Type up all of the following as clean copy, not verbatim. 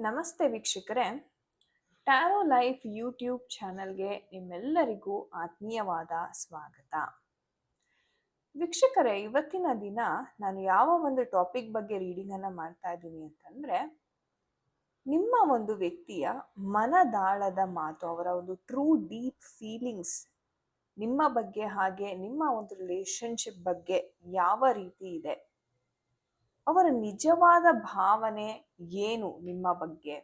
ನಮಸ್ತೆ ವೀಕ್ಷಕರೇ, taro life YouTube ಚಾನಲ್ಗೆ ನಿಮ್ಮೆಲ್ಲರಿಗೂ ಆತ್ಮೀಯವಾದ ಸ್ವಾಗತ. ವೀಕ್ಷಕರೇ, ಇವತ್ತಿನ ದಿನ ನಾನು ಯಾವ ಒಂದು ಟಾಪಿಕ್ ಬಗ್ಗೆ ರೀಡಿಂಗ್ ಅನ್ನ ಮಾಡ್ತಾ ಇದ್ದೀನಿ ಅಂತಂದ್ರೆ, ನಿಮ್ಮ ಒಂದು ವ್ಯಕ್ತಿಯ ಮನದಾಳದ ಮಾತು, ಅವರ ಒಂದು ಟ್ರೂ ಡೀಪ್ ಫೀಲಿಂಗ್ಸ್ ನಿಮ್ಮ ಬಗ್ಗೆ, ಹಾಗೆ ನಿಮ್ಮ ಒಂದು ರಿಲೇಶನ್ಶಿಪ್ ಬಗ್ಗೆ ಯಾವ ರೀತಿ ಇದೆ, ಅವರ ನಿಜವಾದ ಭಾವನೆ ಏನು ನಿಮ್ಮ ಬಗ್ಗೆ,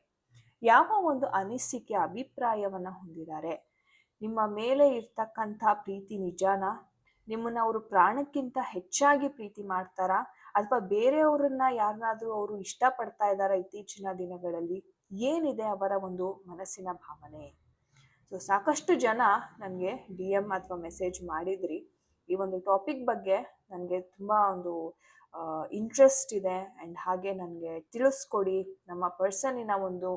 ಯಾವ ಒಂದು ಅನಿಸಿಕೆ ಅಭಿಪ್ರಾಯವನ್ನ ಹೊಂದಿದ್ದಾರೆ, ನಿಮ್ಮ ಮೇಲೆ ಇರ್ತಕ್ಕಂಥ ಪ್ರೀತಿ ನಿಜಾನ, ನಿಮ್ಮನ್ನ ಅವರು ಪ್ರಾಣಕ್ಕಿಂತ ಹೆಚ್ಚಾಗಿ ಪ್ರೀತಿ ಮಾಡ್ತಾರಾ, ಅಥವಾ ಬೇರೆಯವರನ್ನ ಯಾರನ್ನಾದ್ರೂ ಅವರು ಇಷ್ಟಪಡ್ತಾ ಇದ್ದಾರಾ ಇತ್ತೀಚಿನ ದಿನಗಳಲ್ಲಿ, ಏನಿದೆ ಅವರ ಒಂದು ಮನಸ್ಸಿನ ಭಾವನೆ. ಸೊ ಸಾಕಷ್ಟು ಜನ ನನಗೆ DM ಅಥವಾ ಮೆಸೇಜ್ ಮಾಡಿದ್ರಿ ಈ ಒಂದು ಟಾಪಿಕ್ ಬಗ್ಗೆ. ನನಗೆ ತುಂಬಾ ಒಂದು ಇಂಟ್ರೆಸ್ಟ್ ಇದೆ ಅಂಡ್ ಹಾಗೆ ನನಗೆ ತಿಳಿಸ್ಕೊಡಿ, ನಮ್ಮ ಪರ್ಸನ್ನಿನ ಒಂದು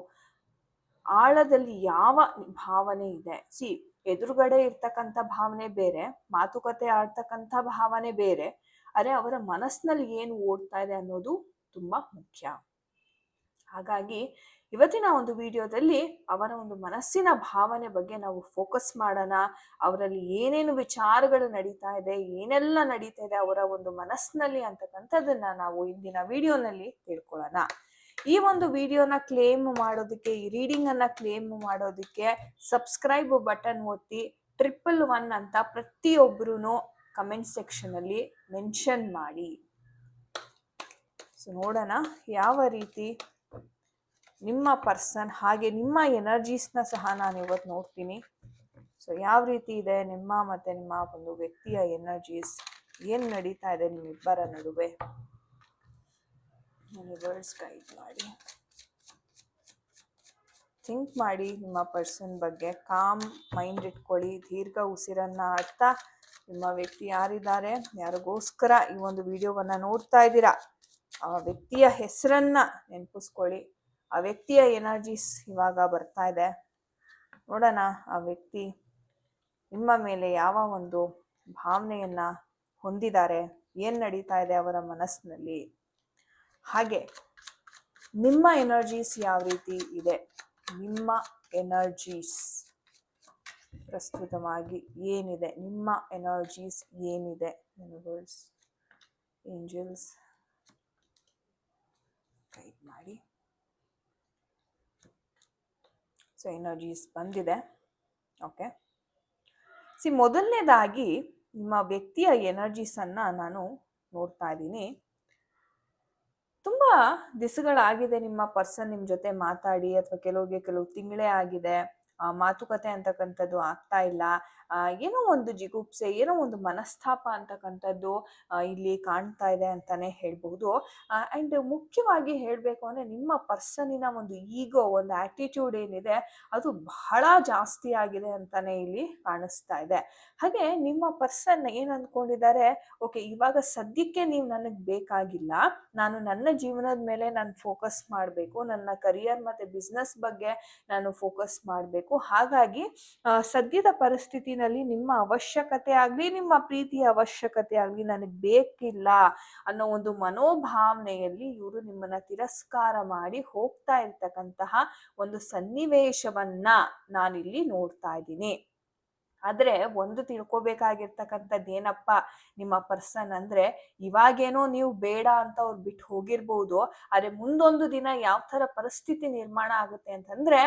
ಆಳದಲ್ಲಿ ಯಾವ ಭಾವನೆ ಇದೆ. ಎದುರುಗಡೆ ಇರ್ತಕ್ಕಂಥ ಭಾವನೆ ಬೇರೆ, ಮಾತುಕತೆ ಆಡ್ತಕ್ಕಂಥ ಭಾವನೆ ಬೇರೆ, ಅರೆ ಅವರ ಮನಸ್ಸಿನಲ್ಲಿ ಏನು ಓಡ್ತಾ ಇದೆ ಅನ್ನೋದು ತುಂಬಾ ಮುಖ್ಯ. ಹಾಗಾಗಿ ಇವತ್ತಿನ ಒಂದು ವಿಡಿಯೋದಲ್ಲಿ ಅವರ ಒಂದು ಮನಸ್ಸಿನ ಭಾವನೆ ಬಗ್ಗೆ ನಾವು ಫೋಕಸ್ ಮಾಡೋಣ. ಅವರಲ್ಲಿ ಏನೇನು ವಿಚಾರಗಳು ನಡೀತಾ ಇದೆ, ಏನೆಲ್ಲ ನಡೀತಾ ಇದೆ ಅವರ ಒಂದು ಮನಸ್ಸಿನಲ್ಲಿ ಅಂತಕ್ಕಂಥದ್ದನ್ನ ನಾವು ಇಂದಿನ ವಿಡಿಯೋನಲ್ಲಿ ತಿಳ್ಕೊಳ್ಳೋಣ. ಈ ಒಂದು ವಿಡಿಯೋನ ಕ್ಲೇಮ್ ಮಾಡೋದಕ್ಕೆ, ಈ ರೀಡಿಂಗ್ ಅನ್ನ ಕ್ಲೇಮ್ ಮಾಡೋದಕ್ಕೆ ಸಬ್ಸ್ಕ್ರೈಬ್ ಬಟನ್ ಒತ್ತಿ 111 ಅಂತ ಪ್ರತಿಯೊಬ್ಬರೂ ಕಮೆಂಟ್ ಸೆಕ್ಷನ್ ಅಲ್ಲಿ ಮೆನ್ಷನ್ ಮಾಡಿ. ಸೊ ನೋಡೋಣ ಯಾವ ರೀತಿ ನಿಮ್ಮ ಪರ್ಸನ್ ಹಾಗೆ ನಿಮ್ಮ ಎನರ್ಜೀಸ್ನ ಸಹ ನಾನು ಇವತ್ತು ನೋಡ್ತೀನಿ. ಸೊ ಯಾವ ರೀತಿ ಇದೆ ನಿಮ್ಮ ಮತ್ತೆ ನಿಮ್ಮ ಒಂದು ವ್ಯಕ್ತಿಯ ಎನರ್ಜೀಸ್, ಏನು ನಡೀತಾ ಇದೆ ನಿಮ್ಮಿಬ್ಬರ ನಡುವೆ, ಯೂನಿವರ್ಸ್ ಗೈಡ್ ಮಾಡಿ. ಥಿಂಕ್ ಮಾಡಿ ನಿಮ್ಮ ಪರ್ಸನ್ ಬಗ್ಗೆ, ಕಾಮ್ ಮೈಂಡ್ ಇಟ್ಕೊಳ್ಳಿ, ದೀರ್ಘ ಉಸಿರನ್ನ ಆಡ್ತಾ ನಿಮ್ಮ ವ್ಯಕ್ತಿ ಯಾರಿದ್ದಾರೆ, ಯಾರಿಗೋಸ್ಕರ ಈ ಒಂದು ವಿಡಿಯೋವನ್ನ ನೋಡ್ತಾ ಇದ್ದೀರಾ, ಆ ವ್ಯಕ್ತಿಯ ಹೆಸರನ್ನ ನೆನಪಿಸ್ಕೊಳ್ಳಿ. ಆ ವ್ಯಕ್ತಿಯ ಎನರ್ಜೀಸ್ ಇವಾಗ ಬರ್ತಾ ಇದೆ. ನೋಡೋಣ ಆ ವ್ಯಕ್ತಿ ನಿಮ್ಮ ಮೇಲೆ ಯಾವ ಒಂದು ಭಾವನೆಯನ್ನ ಹೊಂದಿದ್ದಾರೆ, ಏನ್ ನಡೀತಾ ಇದೆ ಅವರ ಮನಸ್ಸಿನಲ್ಲಿ, ಹಾಗೆ ನಿಮ್ಮ ಎನರ್ಜೀಸ್ ಯಾವ ರೀತಿ ಇದೆ, ನಿಮ್ಮ ಎನರ್ಜೀಸ್ ಪ್ರಸ್ತುತವಾಗಿ ಏನಿದೆ, ನಿಮ್ಮ ಎನರ್ಜೀಸ್ ಏನಿದೆ. ಯೂನಿವರ್ಸ್, ಏಂಜಲ್ಸ್ ಗೈಡ್ ಮಾಡಿ. ಸೊ ಎನರ್ಜೀಸ್ ಬಂದಿದೆ. ಓಕೆ, ಮೊದಲನೇದಾಗಿ ನಿಮ್ಮ ವ್ಯಕ್ತಿಯ ಎನರ್ಜೀಸನ್ನು ನಾನು ನೋಡ್ತಾ ಇದ್ದೀನಿ. ತುಂಬಾ ದಿವಸಗಳಾಗಿದೆ ನಿಮ್ಮ ಪರ್ಸನ್ ನಿಮ್ಮ ಜೊತೆ ಮಾತಾಡಿ, ಅಥವಾ ಕೆಲವು ತಿಂಗಳೇ ಆಗಿದೆ, ಮಾತುಕತೆ ಅಂತಕ್ಕಂಥದ್ದು ಆಗ್ತಾ ಇಲ್ಲ. ಏನೋ ಒಂದು ಜಿಗುಪ್ಸೆ, ಏನೋ ಒಂದು ಮನಸ್ತಾಪ ಅಂತಕ್ಕಂಥದ್ದು ಇಲ್ಲಿ ಕಾಣ್ತಾ ಇದೆ ಅಂತಾನೆ ಹೇಳ್ಬಹುದು. ಅಂಡ್ ಮುಖ್ಯವಾಗಿ ಹೇಳಬೇಕು ಅಂದ್ರೆ ನಿಮ್ಮ ಪರ್ಸನ್ನಿನ ಒಂದು ಈಗೋ, ಒಂದು ಆಟಿಟ್ಯೂಡ್ ಏನಿದೆ ಅದು ಬಹಳ ಜಾಸ್ತಿ ಆಗಿದೆ ಅಂತಾನೆ ಇಲ್ಲಿ ಕಾಣಿಸ್ತಾ ಇದೆ. ಹಾಗೆ ನಿಮ್ಮ ಪರ್ಸನ್ ಏನ್ ಅಂದ್ಕೊಂಡಿದ್ದಾರೆ, ಓಕೆ ಇವಾಗ ಸದ್ಯಕ್ಕೆ ನೀವು ನನಗೆ ಬೇಕಾಗಿಲ್ಲ, ನಾನು ನನ್ನ ಜೀವನದ ಮೇಲೆ ನಾನು ಫೋಕಸ್ ಮಾಡಬೇಕು, ನನ್ನ ಕರಿಯರ್ ಮತ್ತೆ ಬಿಸ್ನೆಸ್ ಬಗ್ಗೆ ನಾನು ಫೋಕಸ್ ಮಾಡಬೇಕು, ಹಾಗಾಗಿ ಸದ್ಯದ ಪರಿಸ್ಥಿತಿನಲ್ಲಿ ನಿಮ್ಮ ಅವಶ್ಯಕತೆ ಆಗ್ಲಿ, ನಿಮ್ಮ ಪ್ರೀತಿಯ ಅವಶ್ಯಕತೆ ಆಗ್ಲಿ ನನಗೆ ಬೇಕಿಲ್ಲ ಅನ್ನೋ ಒಂದು ಮನೋಭಾವನೆಯಲ್ಲಿ ಇವರು ನಿಮ್ಮನ್ನ ತಿರಸ್ಕಾರ ಮಾಡಿ ಹೋಗ್ತಾ ಇರ್ತಕ್ಕಂತಹ ಒಂದು ಸನ್ನಿವೇಶವನ್ನ ನಾನಿಲ್ಲಿ ನೋಡ್ತಾ ಇದ್ದೀನಿ. ಆದ್ರೆ ಒಂದು ತಿಳ್ಕೊಬೇಕಾಗಿರ್ತಕ್ಕಂಥದ್ದು ಏನಪ್ಪ ನಿಮ್ಮ ಪರ್ಸನ್ ಅಂದ್ರೆ, ಇವಾಗೇನೋ ನೀವು ಬೇಡ ಅಂತ ಅವ್ರು ಬಿಟ್ಟು ಹೋಗಿರ್ಬೋದು, ಆದ್ರೆ ಮುಂದೊಂದು ದಿನ ಯಾವ ತರ ಪರಿಸ್ಥಿತಿ ನಿರ್ಮಾಣ ಆಗುತ್ತೆ ಅಂತಂದ್ರೆ,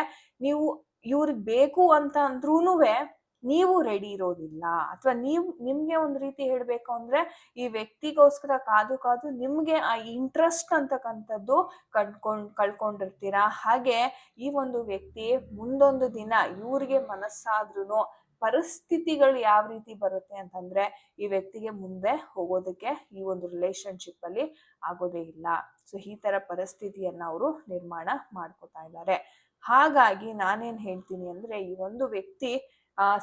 ನೀವು ಇವ್ರಿಗೆ ಬೇಕು ಅಂತ ಅಂದ್ರೂನು ನೀವು ರೆಡಿ ಇರೋದಿಲ್ಲ, ಅಥವಾ ನಿಮ್ಗೆ ಒಂದು ರೀತಿ ಹೇಳ್ಬೇಕು ಅಂದ್ರೆ ಈ ವ್ಯಕ್ತಿಗೋಸ್ಕರ ಕಾದು ನಿಮ್ಗೆ ಆ ಇಂಟ್ರೆಸ್ಟ್ ಅಂತಕ್ಕಂಥದ್ದು ಕಳ್ಕೊಂಡಿರ್ತೀರಾ. ಹಾಗೆ ಈ ಒಂದು ವ್ಯಕ್ತಿ ಮುಂದೊಂದು ದಿನ ಇವ್ರಿಗೆ ಮನಸ್ಸಾದ್ರೂ ಪರಿಸ್ಥಿತಿಗಳು ಯಾವ ರೀತಿ ಬರುತ್ತೆ ಅಂತಂದ್ರೆ, ಈ ವ್ಯಕ್ತಿಗೆ ಮುಂದೆ ಹೋಗೋದಕ್ಕೆ ಈ ಒಂದು ರಿಲೇಶನ್ಶಿಪ್ ಅಲ್ಲಿ ಆಗೋದೇ ಇಲ್ಲ. ಸೊ ಈ ತರ ಪರಿಸ್ಥಿತಿಯನ್ನ ಅವರು ನಿರ್ಮಾಣ ಮಾಡ್ಕೋತಾ ಇದ್ದಾರೆ. ಹಾಗಾಗಿ ನಾನೇನ್ ಹೇಳ್ತೀನಿ ಅಂದ್ರೆ, ಈ ಒಂದು ವ್ಯಕ್ತಿ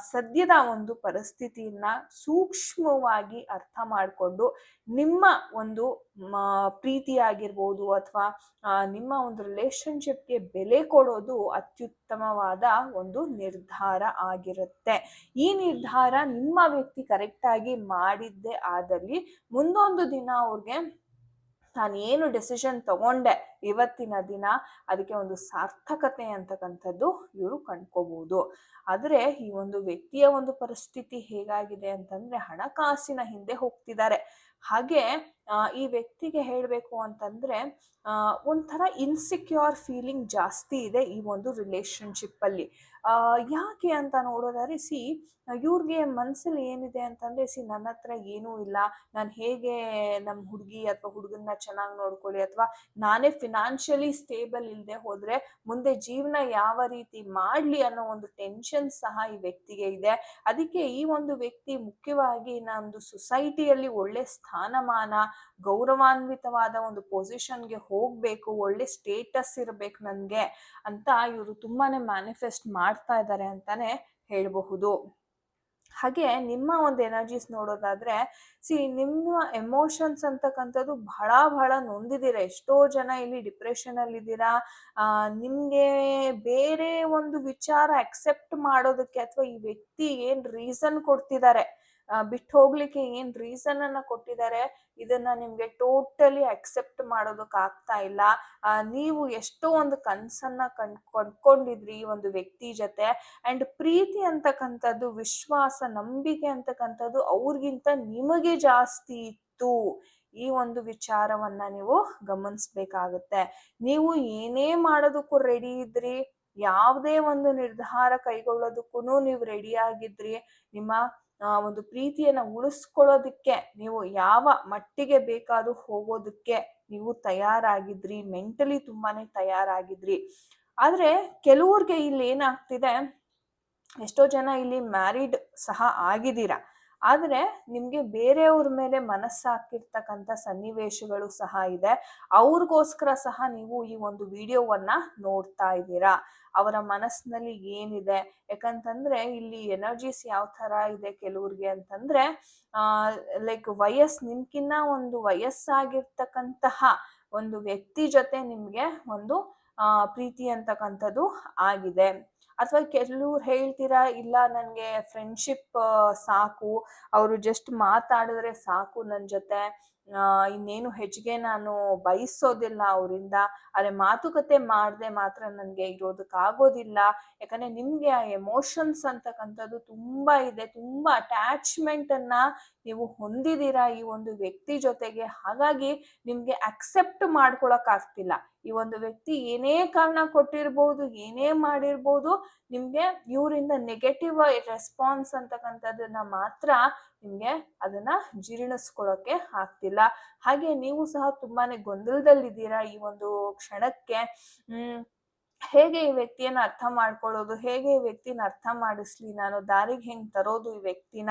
ಸದ್ಯದ ಒಂದು ಪರಿಸ್ಥಿತಿಯನ್ನ ಸೂಕ್ಷ್ಮವಾಗಿ ಅರ್ಥ ಮಾಡಿಕೊಂಡು ನಿಮ್ಮ ಒಂದು ಪ್ರೀತಿ ಆಗಿರ್ಬೋದು, ಅಥವಾ ನಿಮ್ಮ ಒಂದು ರಿಲೇಶನ್ಶಿಪ್ಗೆ ಬೆಲೆ ಕೊಡೋದು ಅತ್ಯುತ್ತಮವಾದ ಒಂದು ನಿರ್ಧಾರ ಆಗಿರುತ್ತೆ. ಈ ನಿರ್ಧಾರ ನಿಮ್ಮ ವ್ಯಕ್ತಿ ಕರೆಕ್ಟ್ ಆಗಿ ಮಾಡಿದ್ದೇ ಆದಲ್ಲಿ ಮುಂದೊಂದು ದಿನ ಅವ್ರಿಗೆ ನಾನೇನು ಡೆಸಿಷನ್ ತಗೊಂಡೆ ಇವತ್ತಿನ ದಿನ, ಅದಕ್ಕೆ ಒಂದು ಸಾರ್ಥಕತೆ ಅಂತಕ್ಕಂಥದ್ದು ಇವರು ಕಂಡ್ಕೋಬಹುದು. ಆದರೆ ಈ ಒಂದು ವ್ಯಕ್ತಿಯ ಒಂದು ಪರಿಸ್ಥಿತಿ ಹೇಗಾಗಿದೆ ಅಂತಂದ್ರೆ ಹಣಕಾಸಿನ ಹಿಂದೆ ಹೋಗ್ತಿದ್ದಾರೆ. ಹಾಗೆ ಈ ವ್ಯಕ್ತಿಗೆ ಹೇಳಬೇಕು ಅಂತಂದ್ರೆ ಒಂಥರ ಇನ್ಸೆಕ್ಯೂರ್ ಫೀಲಿಂಗ್ ಜಾಸ್ತಿ ಇದೆ ಈ ಒಂದು ರಿಲೇಶನ್ಶಿಪ್ ಅಲ್ಲಿ. ಯಾಕೆ ಅಂತ ನೋಡೋದಾದ್ರೆ ಇವ್ರಿಗೆ ಮನ್ಸಲ್ಲಿ ಏನಿದೆ ಅಂತಂದ್ರೆ ನನ್ನ ಹತ್ರ ಏನೂ ಇಲ್ಲ, ನಾನು ಹೇಗೆ ನಮ್ಮ ಹುಡುಗಿ ಅಥವಾ ಹುಡುಗನ್ನ ಚೆನ್ನಾಗಿ ನೋಡ್ಕೊಳ್ಳಿ, ಅಥವಾ ನಾನೇ ಫಿನಾನ್ಷಿಯಲಿ ಸ್ಟೇಬಲ್ ಇಲ್ಲದೆ ಹೋದ್ರೆ ಮುಂದೆ ಜೀವನ ಯಾವ ರೀತಿ ಮಾಡ್ಲಿ ಅನ್ನೋ ಒಂದು ಟೆನ್ಷನ್ ಸಹ ಈ ವ್ಯಕ್ತಿಗೆ ಇದೆ. ಅದಕ್ಕೆ ಈ ಒಂದು ವ್ಯಕ್ತಿ ಮುಖ್ಯವಾಗಿ ನಮ್ದು ಸೊಸೈಟಿಯಲ್ಲಿ ಒಳ್ಳೆ ಸ್ಥಾನಮಾನ, ಗೌರವಾನ್ವಿತವಾದ ಒಂದು ಪೊಸಿಷನ್ಗೆ ಹೋಗ್ಬೇಕು, ಒಳ್ಳೆ ಸ್ಟೇಟಸ್ ಇರ್ಬೇಕು ನನ್ಗೆ ಅಂತ ಇವರು ತುಂಬಾನೇ ಮ್ಯಾನಿಫೆಸ್ಟ್ ಮಾಡ್ತಾ ಇದ್ದಾರೆ ಅಂತಾನೆ ಹೇಳಬಹುದು. ಹಾಗೆ ನಿಮ್ಮ ಒಂದು ಎನರ್ಜೀಸ್ ನೋಡೋದಾದ್ರೆ ನಿಮ್ಮ ಎಮೋಷನ್ಸ್ ಅಂತಕ್ಕಂಥದ್ದು ಬಹಳ ನೊಂದಿದ್ದೀರಾ. ಎಷ್ಟೋ ಜನ ಇಲ್ಲಿ ಡಿಪ್ರೆಷನ್ ಅಲ್ಲಿ ಇದ್ದೀರಾ. ನಿಮ್ಗೆ ಬೇರೆ ಒಂದು ವಿಚಾರ ಅಕ್ಸೆಪ್ಟ್ ಮಾಡೋದಕ್ಕೆ ಅಥವಾ ಈ ವ್ಯಕ್ತಿ ಏನ್ ರೀಸನ್ ಕೊಡ್ತಿದ್ದಾರೆ, ಬಿಟ್ಟು ಹೋಗ್ಲಿಕ್ಕೆ ಏನ್ ರೀಸನ್ ಅನ್ನ ಕೊಟ್ಟಿದ್ದಾರೆ, ಇದನ್ನ ನಿಮ್ಗೆ ಟೋಟಲಿ ಅಕ್ಸೆಪ್ಟ್ ಮಾಡೋದಕ್ಕೆ ಆಗ್ತಾ ಇಲ್ಲ. ನೀವು ಎಷ್ಟೋ ಒಂದು ಕನ್ಸನ್ನ ಕಂಡ್ಕೊಂಡಿದ್ರಿ ಈ ಒಂದು ವ್ಯಕ್ತಿ ಜೊತೆ. ಅಂಡ್ ಪ್ರೀತಿ ಅಂತಕ್ಕಂಥದ್ದು, ವಿಶ್ವಾಸ, ನಂಬಿಕೆ ಅಂತಕ್ಕಂಥದ್ದು ಅವ್ರಿಗಿಂತ ನಿಮಗೆ ಜಾಸ್ತಿ ಇತ್ತು. ಈ ಒಂದು ವಿಚಾರವನ್ನ ನೀವು ಗಮನಿಸ್ಬೇಕಾಗುತ್ತೆ. ನೀವು ಏನೇ ಮಾಡೋದಕ್ಕೂ ರೆಡಿ ಇದ್ರಿ, ಯಾವುದೇ ಒಂದು ನಿರ್ಧಾರ ಕೈಗೊಳ್ಳೋದಕ್ಕೂ ನೀವು ರೆಡಿ ಆಗಿದ್ರಿ. ನಿಮ್ಮ ಒಂದು ಪ್ರೀತಿಯನ್ನ ಉಳಿಸ್ಕೊಳ್ಳೋದಕ್ಕೆ ನೀವು ಯಾವ ಮಟ್ಟಿಗೆ ಬೇಕಾದ್ರೂ ಹೋಗೋದಕ್ಕೆ ನೀವು ತಯಾರಾಗಿದ್ರಿ, ಮೆಂಟಲಿ ತುಂಬಾನೇ ತಯಾರಾಗಿದ್ರಿ. ಆದ್ರೆ ಕೆಲವ್ರಿಗೆ ಇಲ್ಲಿ ಏನಾಗ್ತಿದೆ, ಎಷ್ಟೋ ಜನ ಇಲ್ಲಿ ಮ್ಯಾರಿಡ್ ಸಹ ಆಗಿದ್ದೀರಾ, ಆದ್ರೆ ನಿಮ್ಗೆ ಬೇರೆಯವ್ರ ಮೇಲೆ ಮನಸ್ಸಾಕಿರ್ತಕ್ಕಂಥ ಸನ್ನಿವೇಶಗಳು ಸಹ ಇದೆ. ಅವ್ರಿಗೋಸ್ಕರ ಸಹ ನೀವು ಈ ಒಂದು ವಿಡಿಯೋವನ್ನ ನೋಡ್ತಾ ಇದ್ದೀರಾ. ಅವರ ಮನಸ್ಸಿನಲ್ಲಿ ಏನಿದೆ, ಯಾಕಂತಂದ್ರೆ ಇಲ್ಲಿ ಎನರ್ಜೀಸ್ ಯಾವ ತರ ಇದೆ ಕೆಲವ್ರಿಗೆ ಅಂತಂದ್ರೆ ಲೈಕ್ ನಿಮ್ಕಿನ್ನ ಒಂದು ವಯಸ್ಸಾಗಿರ್ತಕ್ಕಂತಹ ಒಂದು ವ್ಯಕ್ತಿ ಜೊತೆ ನಿಮ್ಗೆ ಒಂದು ಪ್ರೀತಿ ಅಂತಕ್ಕಂಥದ್ದು ಆಗಿದೆ. ಅಥವಾ ಕೆಲವ್ರು ಹೇಳ್ತೀರಾ, ಇಲ್ಲ ನನ್ಗೆ ಫ್ರೆಂಡ್ಶಿಪ್ ಸಾಕು, ಅವರು ಜಸ್ಟ್ ಮಾತಾಡಿದ್ರೆ ಸಾಕು ನನ್ನ ಜೊತೆ, ಇನ್ನೇನು ಹೆಚ್ಚಿಗೆ ನಾನು ಬಯಸೋದಿಲ್ಲ ಅವರಿಂದ, ಆದ್ರೆ ಮಾತುಕತೆ ಮಾಡದೆ ಮಾತ್ರ ನನ್ಗೆ ಇರೋದಕ್ಕಾಗೋದಿಲ್ಲ. ಯಾಕಂದ್ರೆ ನಿಮ್ಗೆ ಆ ಎಮೋಷನ್ಸ್ ಅಂತಕ್ಕಂಥದ್ದು ತುಂಬಾ ಇದೆ, ತುಂಬಾ ಅಟ್ಯಾಚ್ಮೆಂಟ್ ಅನ್ನ ನೀವು ಹೊಂದಿದ್ದೀರಾ ಈ ಒಂದು ವ್ಯಕ್ತಿ ಜೊತೆಗೆ. ಹಾಗಾಗಿ ನಿಮ್ಗೆ ಅಕ್ಸೆಪ್ಟ್ ಮಾಡ್ಕೊಳಕ್ ಆಗ್ತಿಲ್ಲ. ಈ ಒಂದು ವ್ಯಕ್ತಿ ಏನೇ ಕಾರಣ ಕೊಟ್ಟಿರ್ಬೋದು, ಏನೇ ಮಾಡಿರ್ಬೋದು, ನಿಮ್ಗೆ ಇವರಿಂದ ನೆಗೆಟಿವ್ ರೆಸ್ಪಾನ್ಸ್ ಅಂತಕ್ಕಂಥದ್ದನ್ನ ಮಾತ್ರ ನಿಮ್ಗೆ ಅದನ್ನ ಜೀರ್ಣಿಸ್ಕೊಳಕ್ಕೆ ಆಗ್ತಿಲ್ಲ. ಹಾಗೆ ನೀವು ಸಹ ತುಂಬಾನೇ ಗೊಂದಲದಲ್ಲಿದ್ದೀರಾ ಈ ಒಂದು ಕ್ಷಣಕ್ಕೆ. ಹೇಗೆ ಈ ವ್ಯಕ್ತಿಯನ್ನ ಅರ್ಥ ಮಾಡ್ಕೊಳ್ಳೋದು, ಹೇಗೆ ಈ ವ್ಯಕ್ತಿನ ಅರ್ಥ ಮಾಡಿಸ್ಲಿ, ನಾನು ದಾರಿಗೆ ಹೆಂಗ್ ತರೋದು ಈ ವ್ಯಕ್ತಿನ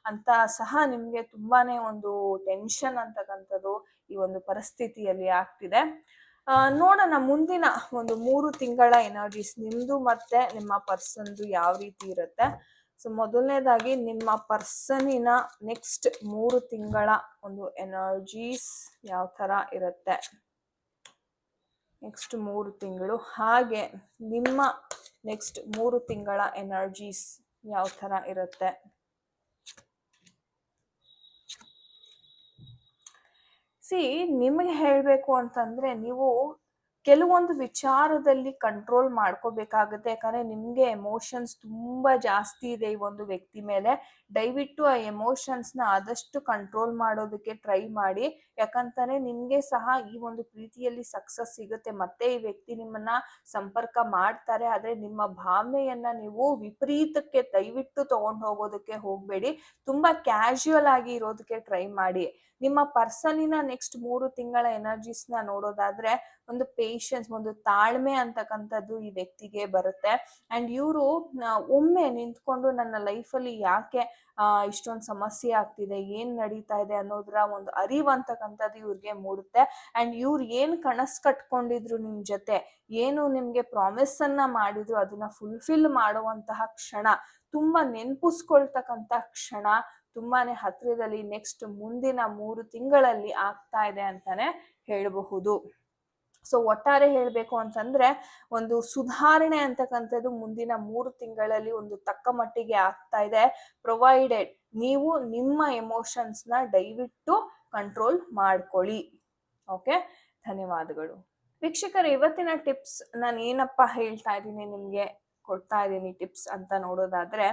ಅಂತ ಸಹ ನಿಮ್ಗೆ ತುಂಬಾನೇ ಒಂದು ಟೆನ್ಷನ್ ಅಂತಕ್ಕಂಥದ್ದು ಈ ಒಂದು ಪರಿಸ್ಥಿತಿಯಲ್ಲಿ ಆಗ್ತಿದೆ. ನೋಡೋಣ ಮುಂದಿನ ಒಂದು 3 ತಿಂಗಳ ಎನರ್ಜೀಸ್ ನಿಮ್ದು ಮತ್ತೆ ನಿಮ್ಮ ಪರ್ಸನ್ದು ಯಾವ ರೀತಿ ಇರುತ್ತೆ. ಸೊ ಮೊದಲನೇದಾಗಿ ನಿಮ್ಮ ಪರ್ಸನಿನ ನೆಕ್ಸ್ಟ್ 3 ತಿಂಗಳ ಒಂದು ಎನರ್ಜೀಸ್ ಯಾವ ತರ ಇರುತ್ತೆ, ನೆಕ್ಸ್ಟ್ 3 ತಿಂಗಳು. ಹಾಗೆ ನಿಮ್ಮ ನೆಕ್ಸ್ಟ್ 3 ತಿಂಗಳ ಎನರ್ಜೀಸ್ ಯಾವ ತರ ಇರುತ್ತೆ. ನಿಮಗೆ ಹೇಳಬೇಕು ಅಂತಂದ್ರೆ ನೀವು ಕೆಲವೊಂದು ವಿಚಾರದಲ್ಲಿ ಕಂಟ್ರೋಲ್ ಮಾಡ್ಕೋಬೇಕಾಗುತ್ತೆ. ಯಾಕಂದ್ರೆ ನಿಮ್ಗೆ ಎಮೋಷನ್ಸ್ ತುಂಬಾ ಜಾಸ್ತಿ ಇದೆ ಈ ಒಂದು ವ್ಯಕ್ತಿ ಮೇಲೆ. ದಯವಿಟ್ಟು ಆ ಎಮೋಷನ್ಸ್ ನ ಆದಷ್ಟು ಕಂಟ್ರೋಲ್ ಮಾಡೋದಕ್ಕೆ ಟ್ರೈ ಮಾಡಿ. ಯಾಕಂತಾನೆ ನಿಮ್ಗೆ ಸಹ ಈ ಒಂದು ಪ್ರೀತಿಯಲ್ಲಿ ಸಕ್ಸಸ್ ಸಿಗುತ್ತೆ, ಮತ್ತೆ ಈ ವ್ಯಕ್ತಿ ನಿಮ್ಮನ್ನ ಸಂಪರ್ಕ ಮಾಡ್ತಾರೆ. ಆದ್ರೆ ನಿಮ್ಮ ಭಾವನೆಯನ್ನ ನೀವು ವಿಪರೀತಕ್ಕೆ ದಯವಿಟ್ಟು ತಗೊಂಡು ಹೋಗೋದಕ್ಕೆ ಹೋಗ್ಬೇಡಿ. ತುಂಬಾ ಕ್ಯಾಶುಯಲ್ ಆಗಿ ಇರೋದಕ್ಕೆ ಟ್ರೈ ಮಾಡಿ. ನಿಮ್ಮ ಪರ್ಸನಿನ ನೆಕ್ಸ್ಟ್ 3 ತಿಂಗಳ ಎನರ್ಜೀಸ್ ನ ನೋಡೋದಾದ್ರೆ ಒಂದು ಪೇಷನ್ಸ್, ಒಂದು ತಾಳ್ಮೆ ಅಂತಕ್ಕಂಥದ್ದು ಈ ವ್ಯಕ್ತಿಗೆ ಬರುತ್ತೆ. ಅಂಡ್ ಇವರು ಒಮ್ಮೆ ನಿಂತ್ಕೊಂಡು ನನ್ನ ಲೈಫಲ್ಲಿ ಯಾಕೆ ಇಷ್ಟೊಂದು ಸಮಸ್ಯೆ ಆಗ್ತಿದೆ, ಏನ್ ನಡೀತಾ ಇದೆ ಅನ್ನೋದ್ರ ಒಂದು ಅರಿವು ಅಂತಕ್ಕಂಥದ್ದು ಇವ್ರಿಗೆ ಮೂಡುತ್ತೆ. ಅಂಡ್ ಇವ್ರು ಏನ್ ಕನಸು ಕಟ್ಕೊಂಡಿದ್ರು ನಿಮ್ ಜೊತೆ, ಏನು ನಿಮ್ಗೆ ಪ್ರಾಮಿಸ್ ಅನ್ನ ಮಾಡಿದ್ರು, ಅದನ್ನ ಫುಲ್ಫಿಲ್ ಮಾಡುವಂತಹ ಕ್ಷಣ, ತುಂಬಾ ನೆನ್ಪಿಸ್ಕೊಳ್ತಕ್ಕಂಥ ಕ್ಷಣ ತುಂಬಾನೇ ಹತ್ರದಲ್ಲಿ ನೆಕ್ಸ್ಟ್ ಮುಂದಿನ 3 ತಿಂಗಳಲ್ಲಿ ಆಗ್ತಾ ಇದೆ ಅಂತಾನೆ ಹೇಳಬಹುದು. ಸೊ ಒಟ್ಟಾರೆ ಹೇಳ್ಬೇಕು ಅಂತಂದ್ರೆ ಒಂದು ಸುಧಾರಣೆ ಅಂತಕ್ಕಂಥದ್ದು ಮುಂದಿನ 3 ತಿಂಗಳಲ್ಲಿ ಒಂದು ತಕ್ಕ ಮಟ್ಟಿಗೆ ಆಗ್ತಾ ಇದೆ, ಪ್ರೊವೈಡೆಡ್ ನೀವು ನಿಮ್ಮ ಎಮೋಷನ್ಸ್ ನ ದಯವಿಟ್ಟು ಕಂಟ್ರೋಲ್ ಮಾಡ್ಕೊಳ್ಳಿ. ಓಕೆ, ಧನ್ಯವಾದಗಳು. ವೀಕ್ಷಕರೇ, ಇವತ್ತಿನ ಟಿಪ್ಸ್ ನಾನು ಏನಪ್ಪ ಹೇಳ್ತಾ ಇದ್ದೀನಿ ನಿಮಗೆ, ಕೊಡ್ತಾ ಇದ್ದೀನಿ ಟಿಪ್ಸ್ ಅಂತ ನೋಡೋದಾದ್ರೆ,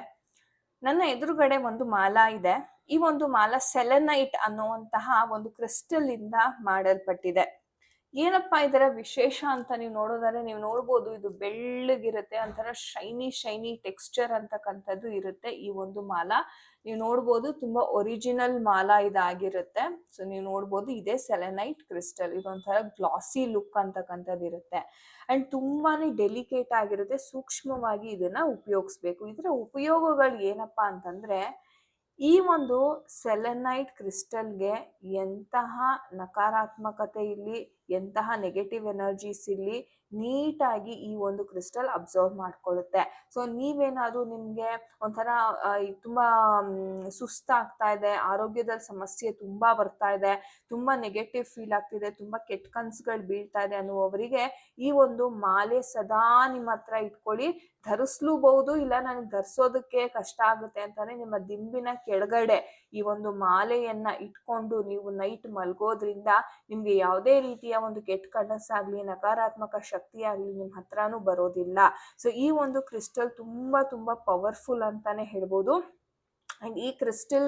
ನನ್ನ ಎದುರುಗಡೆ ಒಂದು ಮಾಲಾ ಇದೆ. ಈ ಒಂದು ಮಾಲಾ ಸೆಲೆನೈಟ್ ಅನ್ನುವಂತಹ ಒಂದು ಕ್ರಿಸ್ಟಲ್ ಇಂದ ಮಾಡಲ್ಪಟ್ಟಿದೆ. ಏನಪ್ಪಾ ಇದರ ವಿಶೇಷ ಅಂತ ನೀವು ನೋಡೋದಾದ್ರೆ, ನೀವು ನೋಡ್ಬೋದು ಇದು ಬೆಳ್ಳಗಿರುತ್ತೆ, ಒಂಥರ ಶೈನಿ ಶೈನಿ ಟೆಕ್ಸ್ಚರ್ ಅಂತಕ್ಕಂಥದ್ದು ಇರುತ್ತೆ ಈ ಒಂದು ಮಾಲಾ. ನೀವು ನೋಡ್ಬೋದು ತುಂಬಾ ಒರಿಜಿನಲ್ ಮಾಲಾ ಇದಾಗಿರುತ್ತೆ. ಸೊ ನೀವು ನೋಡ್ಬೋದು ಇದೇ ಸೆಲೆನೈಟ್ ಕ್ರಿಸ್ಟಲ್. ಇದೊಂಥರ ಗ್ಲಾಸಿ ಲುಕ್ ಅಂತಕ್ಕಂಥದ್ದು ಇರುತ್ತೆ ಅಂಡ್ ತುಂಬಾನೇ ಡೆಲಿಕೇಟ್ ಆಗಿರುತ್ತೆ. ಸೂಕ್ಷ್ಮವಾಗಿ ಇದನ್ನ ಉಪಯೋಗಿಸ್ಬೇಕು. ಇದರ ಉಪಯೋಗಗಳು ಏನಪ್ಪಾ ಅಂತಂದ್ರೆ, ಈ ಒಂದು ಸೆಲೆನೈಟ್ ಕ್ರಿಸ್ಟಲ್ಗೆ ಎಂತಹ ನಕಾರಾತ್ಮಕತೆ ಇಲ್ಲಿ, ಎಂತಹ ನೆಗೆಟಿವ್ ಎನರ್ಜೀಸ್ ಇಲ್ಲಿ ನೀಟಾಗಿ ಈ ಒಂದು ಕ್ರಿಸ್ಟಲ್ ಅಬ್ಸರ್ವ್ ಮಾಡ್ಕೊಳ್ಳುತ್ತೆ. ಸೊ ನೀವೇನಾದ್ರೂ ನಿಮ್ಗೆ ಒಂಥರ ತುಂಬಾ ಸುಸ್ತಾಗ್ತಾ ಇದೆ, ಆರೋಗ್ಯದಲ್ಲಿ ಸಮಸ್ಯೆ ತುಂಬಾ ಬರ್ತಾ ಇದೆ, ತುಂಬಾ ನೆಗೆಟಿವ್ ಫೀಲ್ ಆಗ್ತಿದೆ, ತುಂಬಾ ಕೆಟ್ಟ ಕನ್ಸುಗಳು ಬೀಳ್ತಾ ಇದೆ ಅನ್ನುವವರಿಗೆ ಈ ಒಂದು ಮಾಲೆ ಸದಾ ನಿಮ್ಮ ಹತ್ರ ಇಟ್ಕೊಳ್ಳಿ. ಧರಿಸ್ಲೂಬಹುದು, ಇಲ್ಲ ನನಗೆ ಧರಿಸೋದಕ್ಕೆ ಕಷ್ಟ ಆಗುತ್ತೆ ಅಂತಾನೆ ನಿಮ್ಮ ದಿಂಬಿನ ಕೆಳಗಡೆ ಈ ಒಂದು ಮಾಲೆಯನ್ನ ಇಟ್ಕೊಂಡು ನೀವು ನೈಟ್ ಮಲ್ಗೋದ್ರಿಂದ ನಿಮ್ಗೆ ಯಾವುದೇ ರೀತಿಯ ಒಂದು ಕೆಟ್ಟ ಕನಸಾಗ್ಲಿ, ನಕಾರಾತ್ಮಕ ಶಕ್ತಿ ಆಗ್ಲಿ ನಿಮ್ ಹತ್ರನೂ ಬರೋದಿಲ್ಲ. ಸೊ ಈ ಒಂದು ಕ್ರಿಸ್ಟಲ್ ತುಂಬಾ ತುಂಬಾ ಪವರ್ಫುಲ್ ಅಂತಾನೆ ಹೇಳ್ಬೋದು. ಅಂಡ್ ಈ ಕ್ರಿಸ್ಟಲ್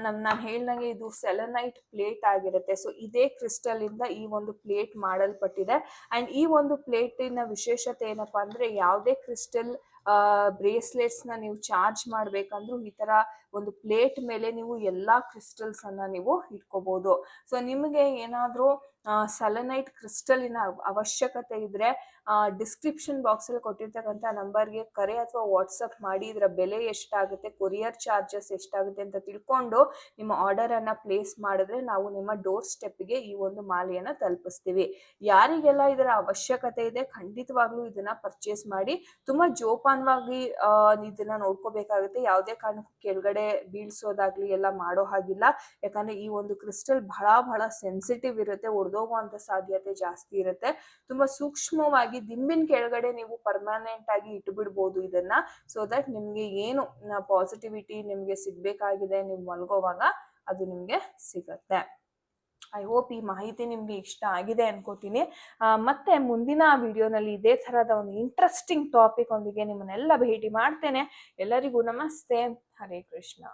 ನಾನು ಹೇಳ್ದಂಗೆ ಇದು ಸೆಲೆನೈಟ್ ಪ್ಲೇಟ್ ಆಗಿರುತ್ತೆ. ಸೊ ಇದೇ ಕ್ರಿಸ್ಟಲ್ ಇಂದ ಈ ಒಂದು ಪ್ಲೇಟ್ ಮಾಡಲ್ಪಟ್ಟಿದೆ. ಅಂಡ್ ಈ ಒಂದು ಪ್ಲೇಟಿನ ವಿಶೇಷತೆ ಏನಪ್ಪಾ ಅಂದ್ರೆ, ಯಾವುದೇ ಕ್ರಿಸ್ಟಲ್ ಬ್ರೇಸ್ಲೆಟ್ಸ್ ನ ನೀವು ಚಾರ್ಜ್ ಮಾಡ್ಬೇಕಂದ್ರೂ ಈ ತರ ಒಂದು ಪ್ಲೇಟ್ ಮೇಲೆ ನೀವು ಎಲ್ಲಾ ಕ್ರಿಸ್ಟಲ್ಸ್ ಅನ್ನ ನೀವು ಇಟ್ಕೋಬಹುದು. ಸೊ ನಿಮಗೆ ಏನಾದ್ರೂ ಸೆಲೆನೈಟ್ ಕ್ರಿಸ್ಟಲಿನ ಅವಶ್ಯಕತೆ ಇದ್ರೆ ಡಿಸ್ಕ್ರಿಪ್ಷನ್ ಬಾಕ್ಸ್ ಅಲ್ಲಿ ಕೊಟ್ಟಿರ್ತಕ್ಕಂಥ ನಂಬರ್ಗೆ ಕರೆ ಅಥವಾ ವಾಟ್ಸಪ್ ಮಾಡಿ ಇದರ ಬೆಲೆ ಎಷ್ಟಾಗುತ್ತೆ, ಕೊರಿಯರ್ ಚಾರ್ಜಸ್ ಎಷ್ಟಾಗುತ್ತೆ ಅಂತ ತಿಳ್ಕೊಂಡು ನಿಮ್ಮ ಆರ್ಡರ್ ಅನ್ನ ಪ್ಲೇಸ್ ಮಾಡಿದ್ರೆ ನಾವು ನಿಮ್ಮ ಡೋರ್ ಸ್ಟೆಪ್ಗೆ ಈ ಒಂದು ಮಾಲೆಯನ್ನ ತಲುಪಿಸ್ತೀವಿ. ಯಾರಿಗೆಲ್ಲ ಇದರ ಅವಶ್ಯಕತೆ ಇದೆ ಖಂಡಿತವಾಗ್ಲೂ ಇದನ್ನ ಪರ್ಚೇಸ್ ಮಾಡಿ. ತುಂಬಾ ಜೋಪಾನವಾಗಿ ಇದನ್ನ ನೋಡ್ಕೋಬೇಕಾಗುತ್ತೆ. ಯಾವುದೇ ಕಾರಣಕ್ಕೂ ಕೆಳಗಡೆ ಬೀಳ್ಸೋದಾಗ್ಲಿ ಎಲ್ಲ ಮಾಡೋ ಹಾಗಿಲ್ಲ. ಯಾಕಂದ್ರೆ ಈ ಒಂದು ಕ್ರಿಸ್ಟಲ್ ಬಹಳ ಬಹಳ ಸೆನ್ಸಿಟಿವ್ ಇರುತ್ತೆ, ಒಡೆದೋಗುವಂತ ಸಾಧ್ಯತೆ ಜಾಸ್ತಿ ಇರುತ್ತೆ. ತುಂಬಾ ಸೂಕ್ಷ್ಮವಾಗಿ ದಿಂಬಿನ ಕೆಳಗಡೆ ನೀವು ಪರ್ಮನೆಂಟ್ ಆಗಿ ಇಟ್ಬಿಡ್ಬೋದು ಇದನ್ನ. ಸೊ ದಟ್ ನಿಮ್ಗೆ ಏನು ಪಾಸಿಟಿವಿಟಿ ನಿಮ್ಗೆ ಸಿಗ್ಬೇಕಾಗಿದೆ ನೀವು ಮಲ್ಗೋವಾಗ ಅದು ನಿಮ್ಗೆ ಸಿಗತ್ತೆ. ಐ ಹೋಪ್ ಈ ಮಾಹಿತಿ ನಿಮ್ಗೆ ಇಷ್ಟ ಆಗಿದೆ ಅನ್ಕೋತೀನಿ. ಮತ್ತೆ ಮುಂದಿನ ವಿಡಿಯೋನಲ್ಲಿ ಇದೇ ತರದ ಒಂದು ಇಂಟ್ರೆಸ್ಟಿಂಗ್ ಟಾಪಿಕ್ ಒಂದಿಗೆ ನಿಮ್ಮನ್ನೆಲ್ಲ ಭೇಟಿ ಮಾಡ್ತೇನೆ. ಎಲ್ಲರಿಗೂ ನಮಸ್ತೆ. ಹರೇ ಕೃಷ್ಣ.